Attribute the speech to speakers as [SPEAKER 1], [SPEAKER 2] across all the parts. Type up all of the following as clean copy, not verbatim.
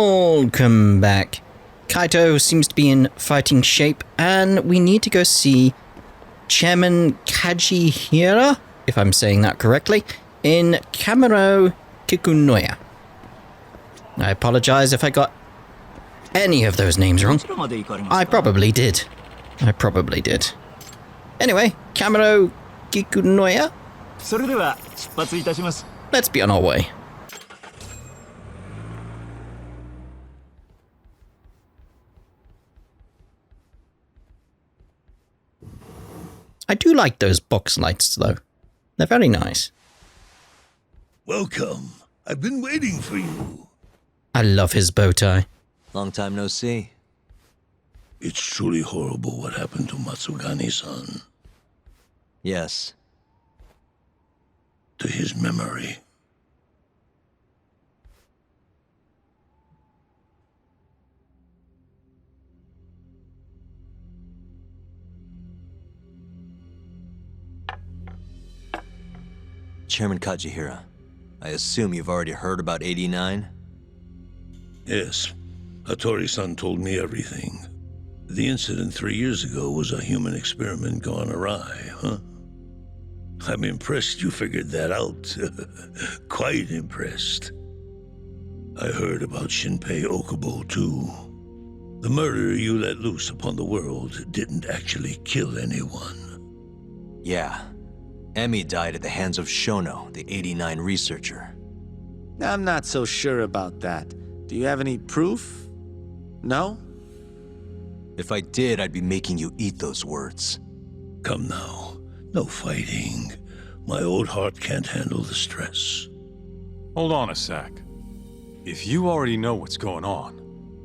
[SPEAKER 1] Welcome back. Kaito seems to be in fighting shape, and we need to go see Chairman Kajihira, if I'm saying that correctly, in Kamurocho Kikunoya. I apologize if I got any of those names wrong. I probably did. Anyway, Kamurocho Kikunoya. Let's be on our way. I do like those box lights, though. They're very nice.
[SPEAKER 2] Welcome. I've been waiting for you.
[SPEAKER 1] I love his bow tie.
[SPEAKER 3] Long time no see.
[SPEAKER 2] It's truly horrible what happened to Matsugane-san.
[SPEAKER 3] Yes.
[SPEAKER 2] To his memory.
[SPEAKER 3] Chairman Kajihira, I assume you've already heard about 89?
[SPEAKER 2] Yes. Hattori-san told me everything. The incident 3 years ago was a human experiment gone awry, huh? I'm impressed you figured that out. Quite impressed. I heard about Shinpei Okubo, too. The murder you let loose upon the world didn't actually kill anyone.
[SPEAKER 3] Yeah. Emi died at the hands of Shono, the 89 researcher.
[SPEAKER 4] I'm not so sure about that. Do you have any proof? No?
[SPEAKER 3] If I did, I'd be making you eat those words.
[SPEAKER 2] Come now. No fighting. My old heart can't handle the stress.
[SPEAKER 5] Hold on a sec. If you already know what's going on,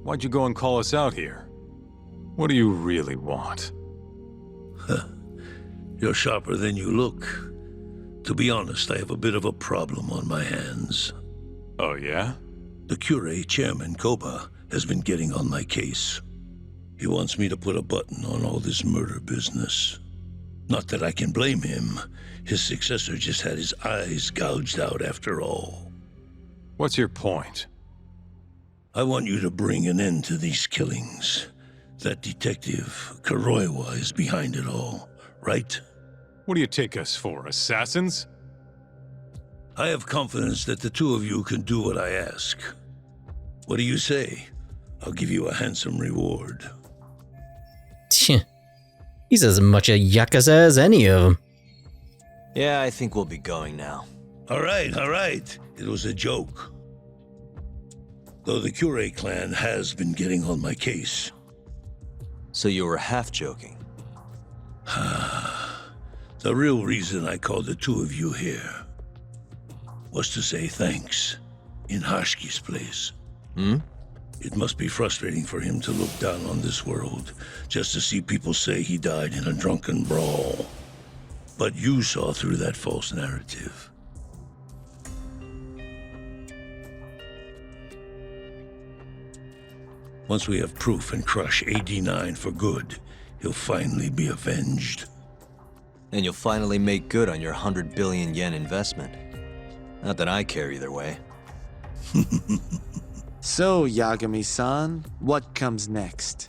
[SPEAKER 5] why'd you go and call us out here? What do you really want?
[SPEAKER 2] You're sharper than you look. To be honest, I have a bit of a problem on my hands.
[SPEAKER 5] Oh, yeah?
[SPEAKER 2] The Cure, Chairman Koba, has been getting on my case. He wants me to put a button on all this murder business. Not that I can blame him. His successor just had his eyes gouged out after all.
[SPEAKER 5] What's your point?
[SPEAKER 2] I want you to bring an end to these killings. That detective, Kuroiwa, is behind it all, right?
[SPEAKER 5] What do you take us for, assassins?
[SPEAKER 2] I have confidence that the two of you can do what I ask. What do you say? I'll give you a handsome reward.
[SPEAKER 1] He's as much a Yakuza as any of them.
[SPEAKER 3] Yeah, I think we'll be going now.
[SPEAKER 2] All right. It was a joke. Though the Cure clan has been getting on my case.
[SPEAKER 3] So you were half joking?
[SPEAKER 2] The real reason I called the two of you here was to say thanks in Hashki's place. It must be frustrating for him to look down on this world, just to see people say he died in a drunken brawl. But you saw through that false narrative. Once we have proof and crush AD9 for good, he'll finally be avenged.
[SPEAKER 3] And you'll finally make good on your 100 billion yen investment. Not that I care either way.
[SPEAKER 4] So, Yagami-san, what comes next?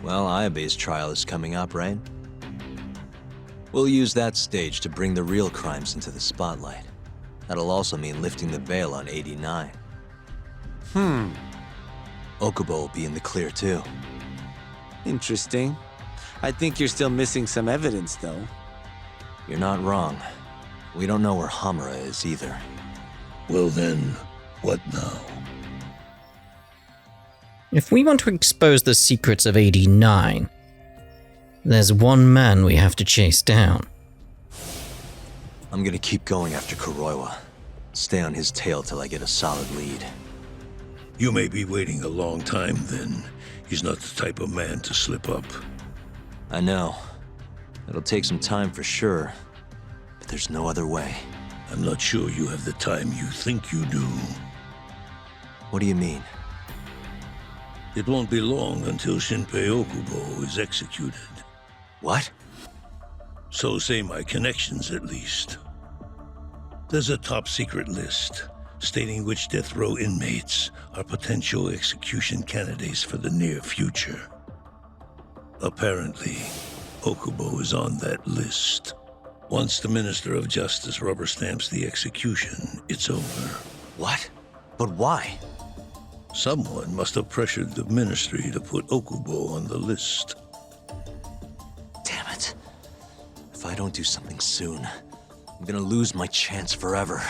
[SPEAKER 3] Well, Ayabe's trial is coming up, right? We'll use that stage to bring the real crimes into the spotlight. That'll also mean lifting the veil on 89. Okubo will be in the clear, too.
[SPEAKER 4] Interesting. I think you're still missing some evidence, though.
[SPEAKER 3] You're not wrong. We don't know where Hamura is, either.
[SPEAKER 2] Well then, what now?
[SPEAKER 1] If we want to expose the secrets of 89, there's one man we have to chase down.
[SPEAKER 3] I'm gonna keep going after Kuroiwa. Stay on his tail till I get a solid lead.
[SPEAKER 2] You may be waiting a long time then. He's not the type of man to slip up.
[SPEAKER 3] I know. It'll take some time for sure, but there's no other way.
[SPEAKER 2] I'm not sure you have the time you think you do.
[SPEAKER 3] What do you mean?
[SPEAKER 2] It won't be long until Shinpei Okubo is executed.
[SPEAKER 3] What?
[SPEAKER 2] So say my connections, at least. There's a top-secret list. stating which death row inmates are potential execution candidates for the near future. Apparently, Okubo is on that list. Once the Minister of Justice rubber stamps the execution, it's over.
[SPEAKER 3] What? But why?
[SPEAKER 2] Someone must have pressured the Ministry to put Okubo on the list.
[SPEAKER 3] Damn it. If I don't do something soon, I'm gonna lose my chance forever.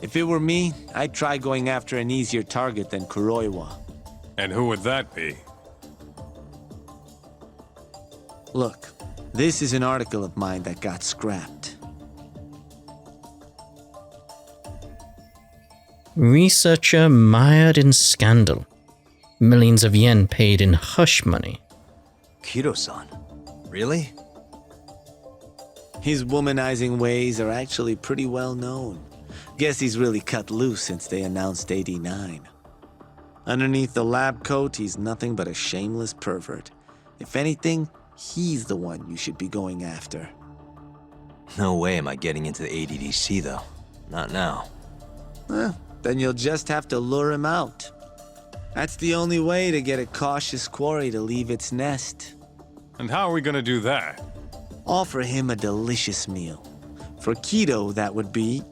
[SPEAKER 4] If it were me, I'd try going after an easier target than Kuroiwa.
[SPEAKER 5] And who would that be?
[SPEAKER 4] Look, this is an article of mine that got scrapped.
[SPEAKER 1] Researcher mired in scandal. Millions of yen paid in hush money.
[SPEAKER 3] Kido-san? Really?
[SPEAKER 4] His womanizing ways are actually pretty well known. Guess he's really cut loose since they announced 89. Underneath the lab coat, he's nothing but a shameless pervert. If anything, he's the one you should be going after.
[SPEAKER 3] No way am I getting into the ADDC, though. Not now.
[SPEAKER 4] Then you'll just have to lure him out. That's the only way to get a cautious quarry to leave its nest.
[SPEAKER 5] And how are we gonna do that?
[SPEAKER 4] Offer him a delicious meal. For Kido, that would be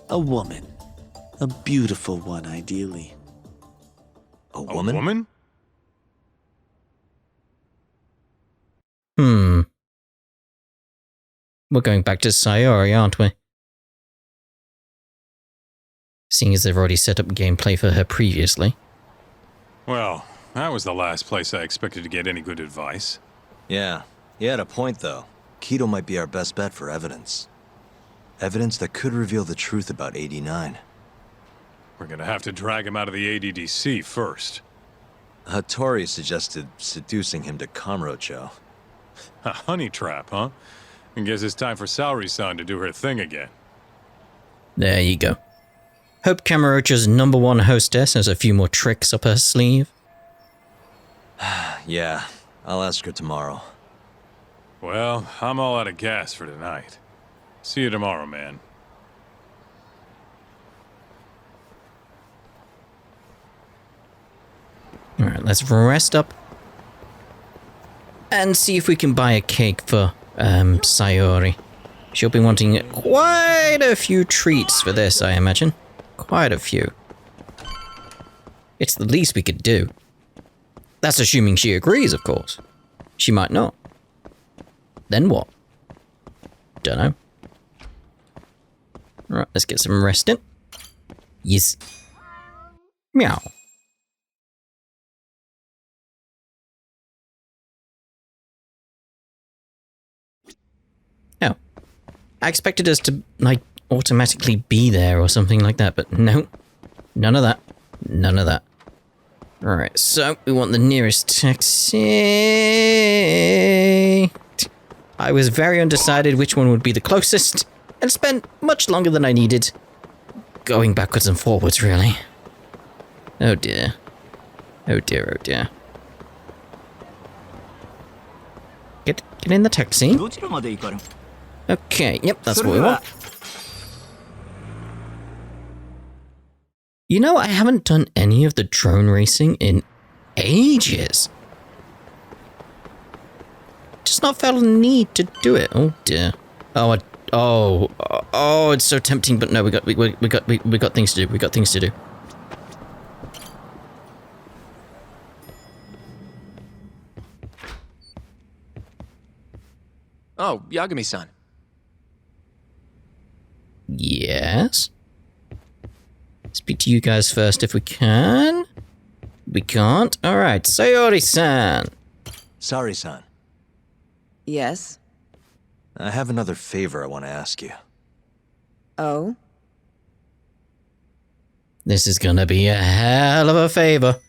[SPEAKER 4] a woman. A beautiful one, ideally.
[SPEAKER 3] A woman?
[SPEAKER 5] A woman?
[SPEAKER 1] We're going back to Saori, aren't we? Seeing as they've already set up gameplay for her previously.
[SPEAKER 5] Well, that was the last place I expected to get any good advice.
[SPEAKER 3] Yeah, he had a point, though. Kido might be our best bet for evidence. Evidence that could reveal the truth about 89.
[SPEAKER 5] We're gonna have to drag him out of the ADDC first.
[SPEAKER 3] Hattori suggested seducing him to Kamurocho.
[SPEAKER 5] A honey trap, huh? I guess it's time for Saori-san to do her thing again.
[SPEAKER 1] There you go. Hope Kamurocho's #1 hostess has a few more tricks up her sleeve.
[SPEAKER 3] Yeah, I'll ask her tomorrow.
[SPEAKER 5] Well, I'm all out of gas for tonight. See you tomorrow, man.
[SPEAKER 1] Alright, let's rest up. And see if we can buy a cake for Saori. She'll be wanting quite a few treats for this, I imagine. Quite a few. It's the least we could do. That's assuming she agrees, of course. She might not. Then what? Dunno. Right, let's get some rest in. Yes. Meow. Oh. I expected us to, like, automatically be there or something like that, but no. None of that. None of that. Alright, so we want the nearest taxi. I was very undecided which one would be the closest, and spent much longer than I needed going backwards and forwards, really. Oh dear. Oh dear, oh dear. Get in the taxi. Okay, yep, that's what we want. You know, I haven't done any of the drone racing in ages. Just not felt a need to do it. Oh dear. Oh, it's so tempting, but no, we got things to do. We got things to do.
[SPEAKER 6] Oh, Yagami-san.
[SPEAKER 1] Yes. Speak to you guys first if we can. We can't. All right, Saori-san.
[SPEAKER 3] Saori-san,
[SPEAKER 7] Yes.
[SPEAKER 3] I have another favor I want to ask you.
[SPEAKER 7] Oh?
[SPEAKER 1] This is gonna be a hell of a favor.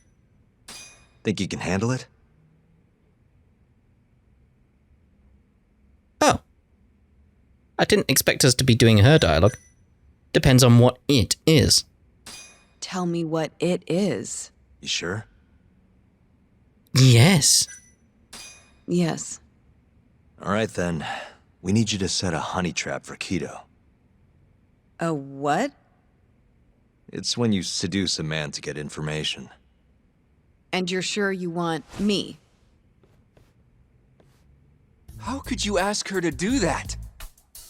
[SPEAKER 3] Think you can handle it?
[SPEAKER 1] Oh. I didn't expect us to be doing her dialogue. Depends on what it is.
[SPEAKER 7] Tell me what it is.
[SPEAKER 3] You sure?
[SPEAKER 1] Yes.
[SPEAKER 7] Yes.
[SPEAKER 3] All right, then. We need you to set a honey trap for Kido.
[SPEAKER 7] A what?
[SPEAKER 3] It's when you seduce a man to get information.
[SPEAKER 7] And you're sure you want me?
[SPEAKER 6] How could you ask her to do that?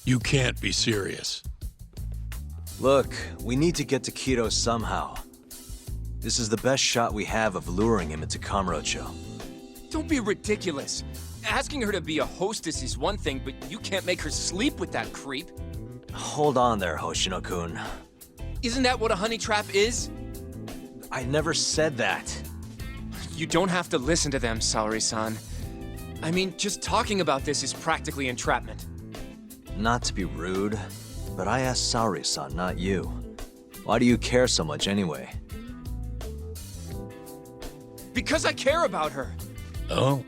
[SPEAKER 8] You can't be serious.
[SPEAKER 3] Look, we need to get to Kido somehow. This is the best shot we have of luring him into Kamurocho.
[SPEAKER 6] Don't be ridiculous. Asking her to be a hostess is one thing, but you can't make her sleep with that creep.
[SPEAKER 3] Hold on there, Hoshino-kun.
[SPEAKER 6] Isn't that what a honey trap is?
[SPEAKER 3] I never said that.
[SPEAKER 6] You don't have to listen to them, Saori-san. I mean, just talking about this is practically entrapment.
[SPEAKER 3] Not to be rude, but I asked Saori-san, not you. Why do you care so much anyway?
[SPEAKER 6] Because I care about her.
[SPEAKER 2] Oh?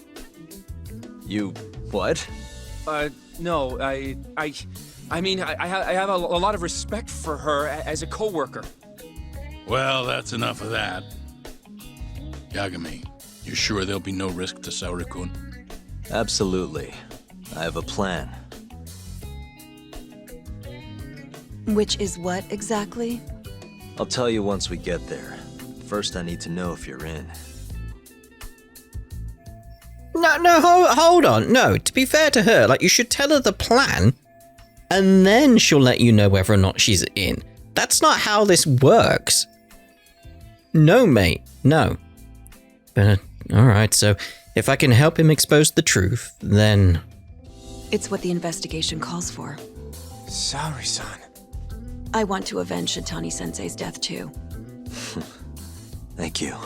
[SPEAKER 3] You... what?
[SPEAKER 6] No, I mean, I have a lot of respect for her as a coworker.
[SPEAKER 8] Well, that's enough of that. Yagami, you sure there'll be no risk to Saori-kun?
[SPEAKER 3] Absolutely. I have a plan.
[SPEAKER 7] Which is what exactly?
[SPEAKER 3] I'll tell you once we get there. First, I need to know if you're in.
[SPEAKER 1] Hold on. No, to be fair to her, like, you should tell her the plan, and then she'll let you know whether or not she's in. That's not how this works. No, mate. No. But, alright, so if I can help him expose the truth, then...
[SPEAKER 7] It's what the investigation calls for.
[SPEAKER 6] Saori-san.
[SPEAKER 7] I want to avenge Shitani-sensei's death, too.
[SPEAKER 3] Thank you.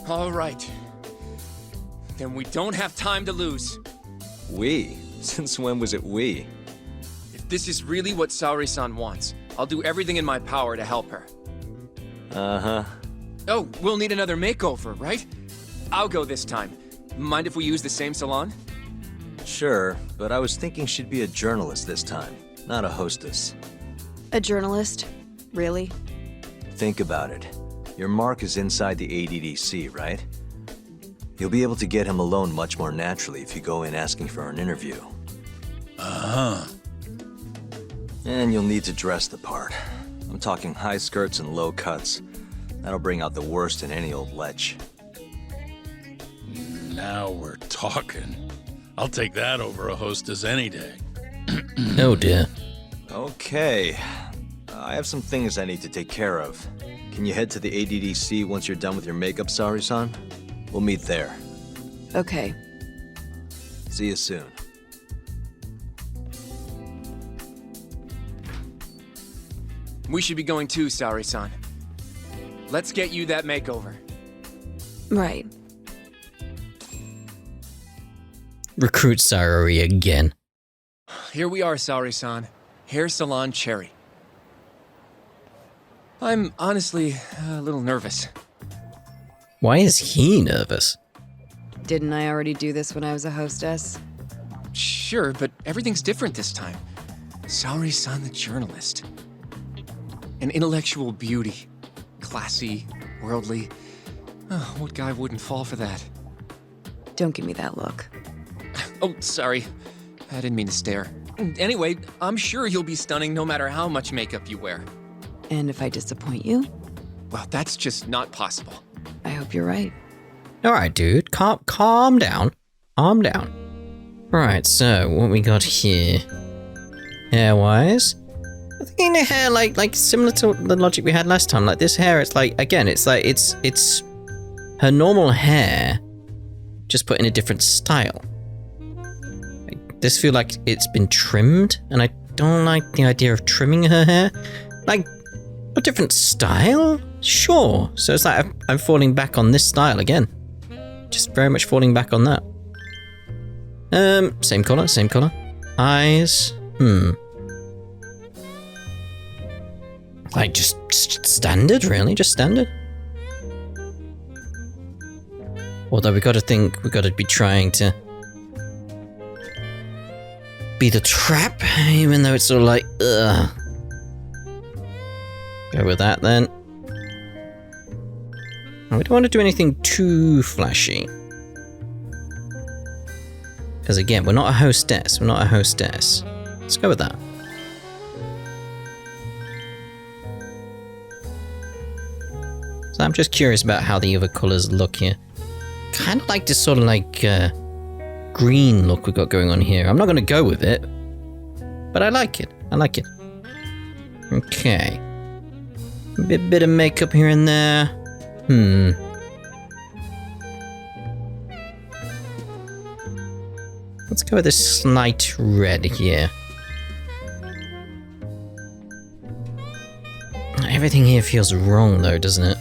[SPEAKER 6] All right. Then we don't have time to lose.
[SPEAKER 3] We? Since when was it we?
[SPEAKER 6] If this is really what Saori-san wants, I'll do everything in my power to help her.
[SPEAKER 3] Uh-huh.
[SPEAKER 6] Oh, we'll need another makeover, right? I'll go this time. Mind if we use the same salon?
[SPEAKER 3] Sure, but I was thinking she'd be a journalist this time, not a hostess.
[SPEAKER 7] A journalist? Really?
[SPEAKER 3] Think about it. Your mark is inside the ADDC, right? You'll be able to get him alone much more naturally if you go in asking for an interview.
[SPEAKER 8] Uh-huh.
[SPEAKER 3] And you'll need to dress the part. I'm talking high skirts and low cuts. That'll bring out the worst in any old lech.
[SPEAKER 8] Now we're talking. I'll take that over a hostess any day.
[SPEAKER 1] Oh dear.
[SPEAKER 3] Okay. I have some things I need to take care of. Can you head to the ADDC once you're done with your makeup, Saori-san? We'll meet there.
[SPEAKER 7] Okay.
[SPEAKER 3] See you soon.
[SPEAKER 6] We should be going too, Saori-san. Let's get you that makeover.
[SPEAKER 7] Right.
[SPEAKER 1] Recruit Saori again.
[SPEAKER 6] Here we are, Saori-san. Hair Salon Cherry. I'm honestly a little nervous.
[SPEAKER 1] Why is he nervous?
[SPEAKER 7] Didn't I already do this when I was a hostess?
[SPEAKER 6] Sure, but everything's different this time. Saori-san the journalist. An intellectual beauty. Classy, worldly. Oh, what guy wouldn't fall for that?
[SPEAKER 7] Don't give me that look.
[SPEAKER 6] Oh, sorry. I didn't mean to stare. Anyway, I'm sure you'll be stunning no matter how much makeup you wear.
[SPEAKER 7] And if I disappoint you?
[SPEAKER 6] Well, that's just not possible.
[SPEAKER 7] I hope you're right.
[SPEAKER 1] Alright, dude. Calm down. Calm down. Right, so what we got here? Hair-wise? I think the hair, like similar to the logic we had last time. Like this hair, it's like, again, it's like, it's her normal hair, just put in a different style. This feel like it's been trimmed, and I don't like the idea of trimming her hair. Like, a different style? Sure. So it's like I'm falling back on this style again. Just very much falling back on that. Same color, same color. Eyes. Like, just standard, really? Just standard? Although we gotta be trying to be the trap, even though it's sort of like, ugh. Go with that then. And we don't want to do anything too flashy. Because again, we're not a hostess. We're not a hostess. Let's go with that. I'm just curious about how the other colors look here. Kind of like this sort of like green look we've got going on here. I'm not going to go with it, but I like it. I like it. Okay. Bit of makeup here and there. Let's go with this slight red here. Everything here feels wrong though, doesn't it?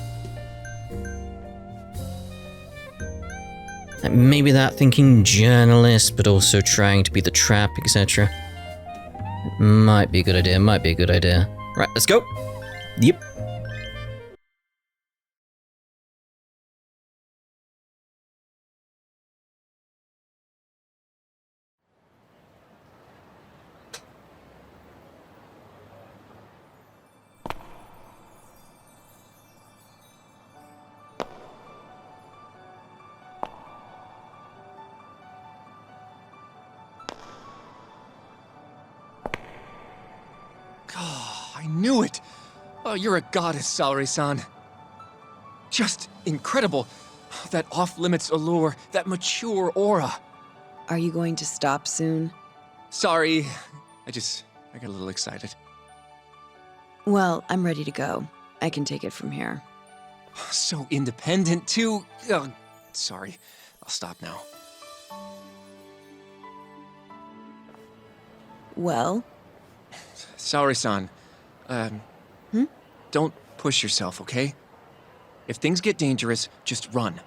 [SPEAKER 1] Like maybe that thinking journalist, but also trying to be the trap, etc. Might be a good idea, might be a good idea. Right, let's go! Yep.
[SPEAKER 6] I knew it! Oh, you're a goddess, Saori-san. Just incredible. That off-limits allure, that mature aura.
[SPEAKER 7] Are you going to stop soon?
[SPEAKER 6] Sorry, I got a little excited.
[SPEAKER 7] Well, I'm ready to go. I can take it from here.
[SPEAKER 6] So independent, too. Ugh, sorry, I'll stop now.
[SPEAKER 7] Well?
[SPEAKER 6] Saori-san, don't push yourself, okay? If things get dangerous, just run.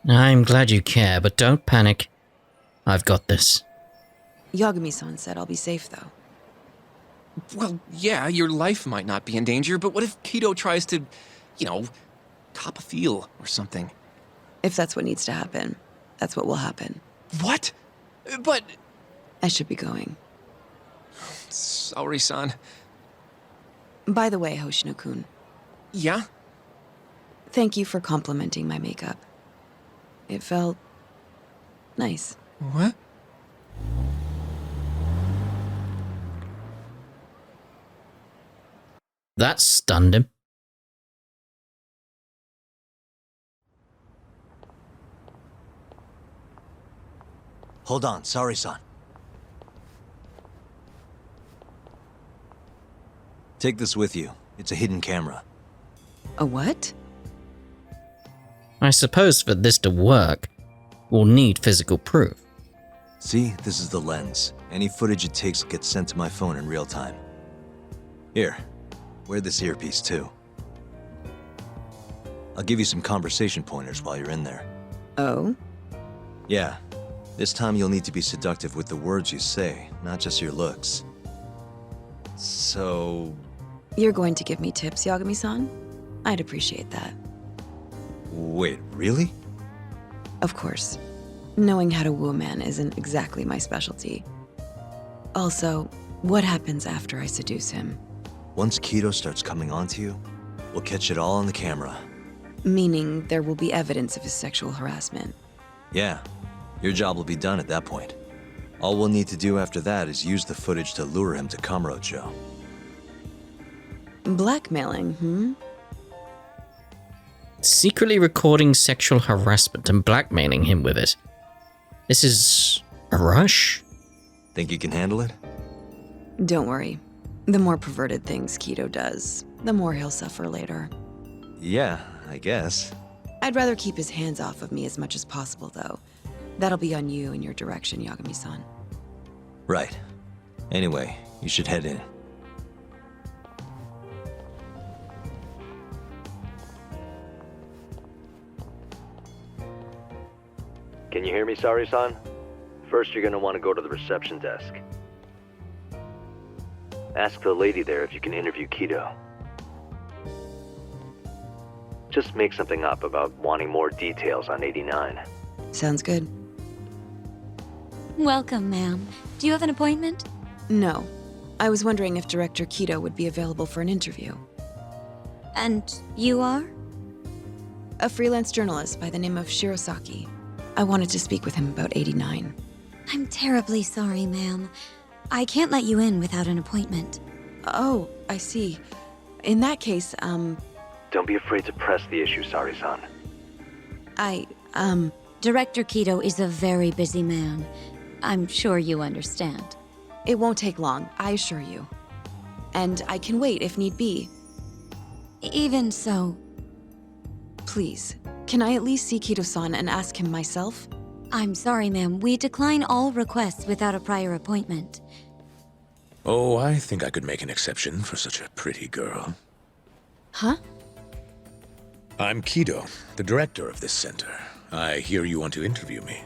[SPEAKER 1] I'm glad you care, but don't panic. I've got this.
[SPEAKER 7] Yagami-san said I'll be safe, though.
[SPEAKER 6] Well, yeah, your life might not be in danger, but what if Kido tries to, cop a feel or something?
[SPEAKER 7] If that's what needs to happen, that's what will happen.
[SPEAKER 6] What? But...
[SPEAKER 7] I should be going.
[SPEAKER 6] Saori-san.
[SPEAKER 7] By the way, Hoshino-kun.
[SPEAKER 6] Yeah?
[SPEAKER 7] Thank you for complimenting my makeup. It felt... nice.
[SPEAKER 6] What?
[SPEAKER 1] That stunned him.
[SPEAKER 3] Hold on, Saori-san. Take this with you. It's a hidden camera.
[SPEAKER 7] A what?
[SPEAKER 1] I suppose for this to work, we'll need physical proof.
[SPEAKER 3] See, this is the lens. Any footage it takes gets sent to my phone in real time. Here, wear this earpiece too. I'll give you some conversation pointers while you're in there.
[SPEAKER 7] Oh?
[SPEAKER 3] Yeah, this time you'll need to be seductive with the words you say, not just your looks. So...
[SPEAKER 7] You're going to give me tips, Yagami-san? I'd appreciate that.
[SPEAKER 3] Wait, really?
[SPEAKER 7] Of course. Knowing how to woo a man isn't exactly my specialty. Also, what happens after I seduce him?
[SPEAKER 3] Once Kido starts coming onto you, we'll catch it all on the camera.
[SPEAKER 7] Meaning there will be evidence of his sexual harassment.
[SPEAKER 3] Yeah, your job will be done at that point. All we'll need to do after that is use the footage to lure him to Kamurocho.
[SPEAKER 7] Blackmailing,
[SPEAKER 1] Secretly recording sexual harassment and blackmailing him with it. This is a rush?
[SPEAKER 3] Think you can handle it?
[SPEAKER 7] Don't worry. The more perverted things Kido does, the more he'll suffer later.
[SPEAKER 3] Yeah, I guess.
[SPEAKER 7] I'd rather keep his hands off of me as much as possible, though. That'll be on you and your direction, Yagami-san.
[SPEAKER 3] Right. Anyway, you should head in.
[SPEAKER 9] Can you hear me, Saori-san? First, you're gonna want to go to the reception desk. Ask the lady there if you can interview Kido. Just make something up about wanting more details on 89.
[SPEAKER 7] Sounds good.
[SPEAKER 10] Welcome, ma'am. Do you have an appointment?
[SPEAKER 7] No. I was wondering if Director Kido would be available for an interview.
[SPEAKER 10] And you are?
[SPEAKER 7] A freelance journalist by the name of Shirosaki. I wanted to speak with him about 89.
[SPEAKER 10] I'm terribly sorry, ma'am. I can't let you in without an appointment.
[SPEAKER 7] Oh, I see. In that case,
[SPEAKER 9] Don't be afraid to press the issue, Saori-san.
[SPEAKER 10] Director Kido is a very busy man. I'm sure you understand.
[SPEAKER 7] It won't take long, I assure you. And I can wait if need be.
[SPEAKER 10] Even so,
[SPEAKER 7] Please, can I at least see Kido-san and ask him myself?
[SPEAKER 10] I'm sorry, ma'am. We decline all requests without a prior appointment.
[SPEAKER 11] Oh, I think I could make an exception for such a pretty girl.
[SPEAKER 7] Huh?
[SPEAKER 11] I'm Kido, the director of this center. I hear you want to interview me.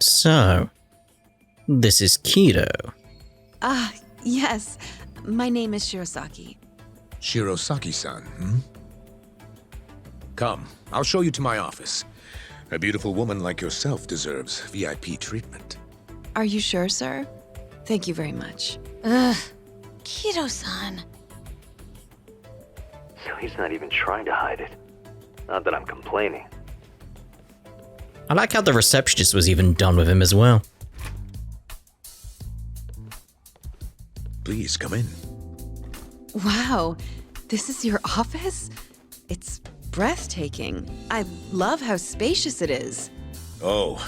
[SPEAKER 1] So, this is Kido.
[SPEAKER 7] Yes. My name is Shirosaki.
[SPEAKER 11] Shirosaki-san, hmm? Come, I'll show you to my office. A beautiful woman like yourself deserves VIP treatment.
[SPEAKER 7] Are you sure, sir? Thank you very much.
[SPEAKER 10] Ugh. Kido-san.
[SPEAKER 9] So he's not even trying to hide it. Not that I'm complaining.
[SPEAKER 1] I like how the receptionist was even done with him as well.
[SPEAKER 11] Please, come in.
[SPEAKER 7] Wow, this is your office? It's breathtaking. I love how spacious it is.
[SPEAKER 11] Oh,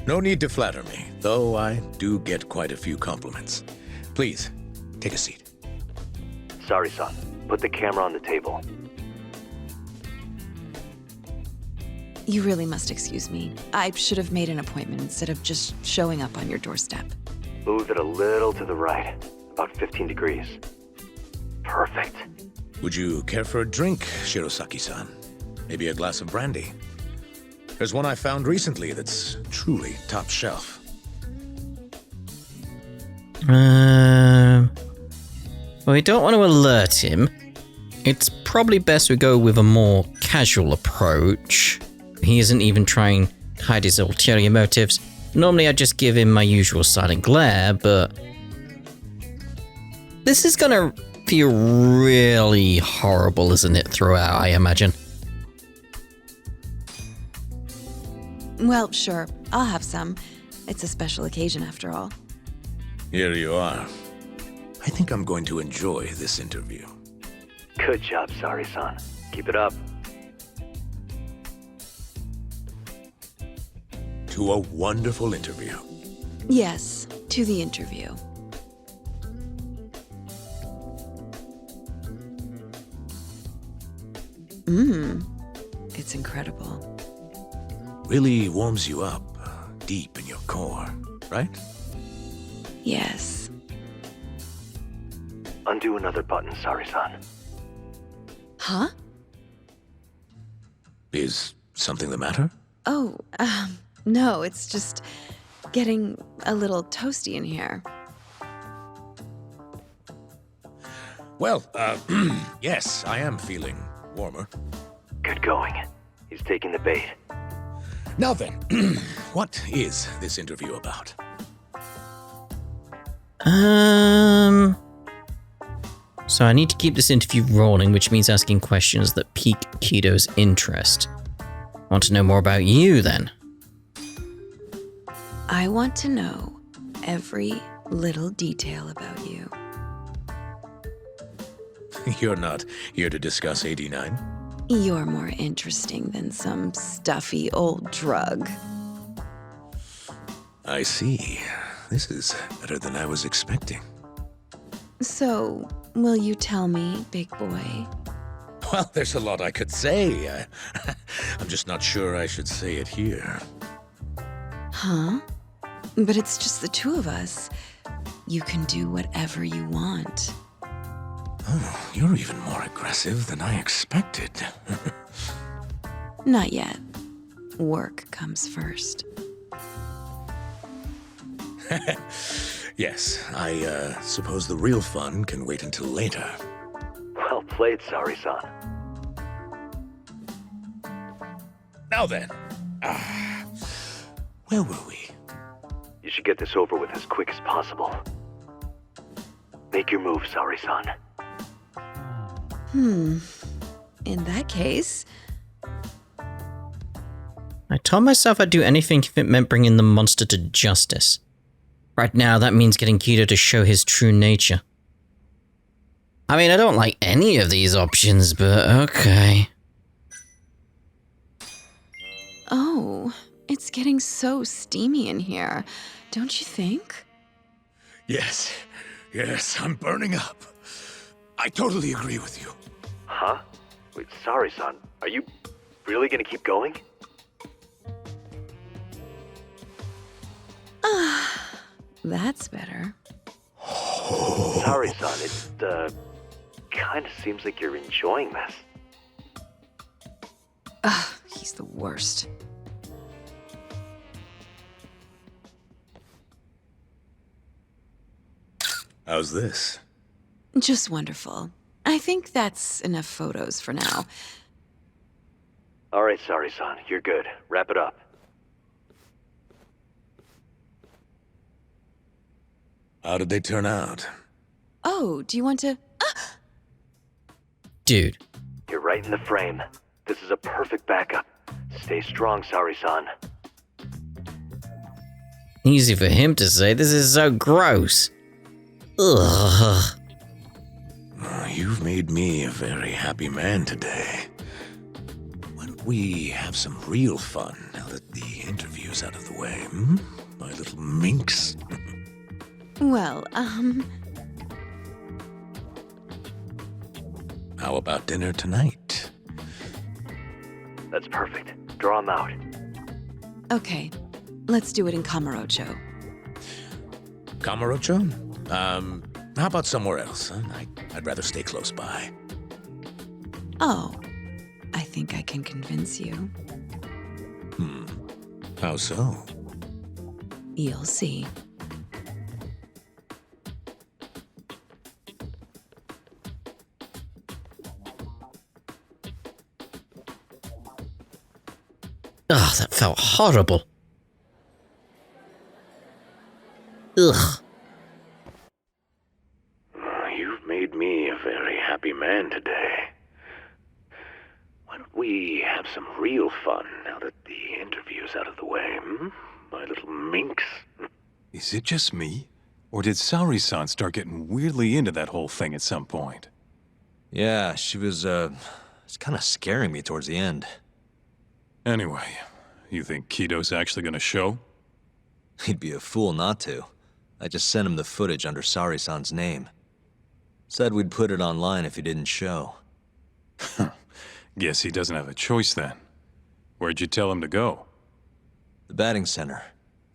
[SPEAKER 11] no need to flatter me, though I do get quite a few compliments. Please, take a seat.
[SPEAKER 9] Saori-san, put the camera on the table.
[SPEAKER 7] You really must excuse me. I should have made an appointment instead of just showing up on your doorstep.
[SPEAKER 9] Move it a little to the right, about 15 degrees. Perfect.
[SPEAKER 11] Would you care for a drink, Shirosaki-san? Maybe a glass of brandy? There's one I found recently that's truly top shelf.
[SPEAKER 1] Well, we don't want to alert him. It's probably best we go with a more casual approach. He isn't even trying to hide his ulterior motives. Normally I'd just give him my usual silent glare, but this is gonna feel really horrible, isn't it, throughout, I imagine?
[SPEAKER 7] Well, sure. I'll have some. It's a special occasion after all.
[SPEAKER 11] Here you are. I think I'm going to enjoy this interview.
[SPEAKER 9] Good job, Saori-san. Keep it up.
[SPEAKER 11] To a wonderful interview.
[SPEAKER 7] Yes, to the interview. It's incredible.
[SPEAKER 11] Really warms you up deep in your core, right?
[SPEAKER 7] Yes.
[SPEAKER 9] Undo another button, Saori-san.
[SPEAKER 7] Huh?
[SPEAKER 11] Is something the matter?
[SPEAKER 7] Oh, no, it's just getting a little toasty in here.
[SPEAKER 11] Well, yes, I am feeling warmer.
[SPEAKER 9] Good going. He's taking the bait.
[SPEAKER 11] Now then, what is this interview about?
[SPEAKER 1] So I need to keep this interview rolling, which means asking questions that pique Kido's interest. Want to know more about you, then?
[SPEAKER 7] I want to know every little detail about you.
[SPEAKER 11] You're not here to discuss 89?
[SPEAKER 7] You're more interesting than some stuffy old drug.
[SPEAKER 11] I see. This is better than I was expecting.
[SPEAKER 7] So, will you tell me, big boy?
[SPEAKER 11] Well, there's a lot I could say. I'm just not sure I should say it here.
[SPEAKER 7] Huh? But it's just the two of us. You can do whatever you want.
[SPEAKER 11] Oh, you're even more aggressive than I expected.
[SPEAKER 7] Not yet. Work comes first.
[SPEAKER 11] Yes, I suppose the real fun can wait until later.
[SPEAKER 9] Well played, Saori-san.
[SPEAKER 11] Now then, where were we?
[SPEAKER 9] You should get this over with as quick as possible. Make your move, Saori-san.
[SPEAKER 7] In that case,
[SPEAKER 1] I told myself I'd do anything if it meant bringing the monster to justice. Right now, that means getting Kido to show his true nature. I mean, I don't like any of these options, but okay.
[SPEAKER 7] Oh, it's getting so steamy in here, don't you think?
[SPEAKER 11] Yes, I'm burning up. I totally agree with you.
[SPEAKER 9] Huh? Wait, sorry, son. Are you really gonna keep going?
[SPEAKER 7] That's better.
[SPEAKER 9] Sorry, son. It, kind of seems like you're enjoying this.
[SPEAKER 7] Ugh, he's the worst.
[SPEAKER 11] How's this?
[SPEAKER 7] Just wonderful. I think that's enough photos for now.
[SPEAKER 9] All right, sorry, son. You're good. Wrap it up.
[SPEAKER 11] How did they turn out?
[SPEAKER 7] Oh, do you want to...
[SPEAKER 1] Dude.
[SPEAKER 9] You're right in the frame. This is a perfect backup. Stay strong, Saori-san.
[SPEAKER 1] Easy for him to say. This is so gross. Ugh.
[SPEAKER 11] You've made me a very happy man today. Why don't we have some real fun now that the interview's out of the way, hmm? My little minx.
[SPEAKER 7] Well,
[SPEAKER 11] How about dinner tonight?
[SPEAKER 9] That's perfect. Draw him out.
[SPEAKER 7] Okay. Let's do it in Kamurocho.
[SPEAKER 11] Kamurocho? How about somewhere else? Huh? I'd rather stay close by.
[SPEAKER 7] Oh, I think I can convince you.
[SPEAKER 11] How so?
[SPEAKER 7] You'll see.
[SPEAKER 1] Ugh, that felt horrible. Ugh.
[SPEAKER 9] You've made me a very happy man today. Why don't we have some real fun now that the interview's out of the way, hmm? My little minx.
[SPEAKER 5] Is it just me? Or did Saori-san start getting weirdly into that whole thing at some point?
[SPEAKER 3] Yeah, she was, it's kind of scaring me towards the end.
[SPEAKER 5] Anyway, you think Kido's actually gonna show?
[SPEAKER 3] He'd be a fool not to. I just sent him the footage under Saori-san's name. Said we'd put it online if he didn't show.
[SPEAKER 5] Guess he doesn't have a choice then. Where'd you tell him to go?
[SPEAKER 3] The batting center.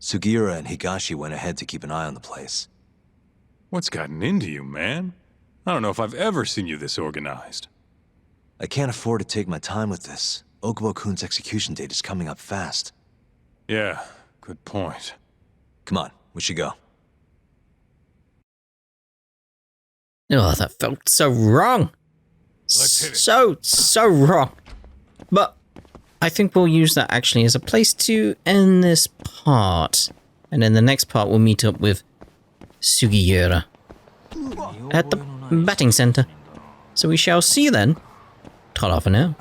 [SPEAKER 3] Sugiura and Higashi went ahead to keep an eye on the place.
[SPEAKER 5] What's gotten into you, man? I don't know if I've ever seen you this organized.
[SPEAKER 3] I can't afford to take my time with this. Okubo-kun's execution date is coming up fast.
[SPEAKER 5] Yeah, good point.
[SPEAKER 3] Come on, we should go.
[SPEAKER 1] Oh, that felt so wrong.
[SPEAKER 5] Let's hit it.
[SPEAKER 1] So wrong. But I think we'll use that actually as a place to end this part. And in the next part, we'll meet up with Sugiura at the batting center. So we shall see you then. Ta-ra for now.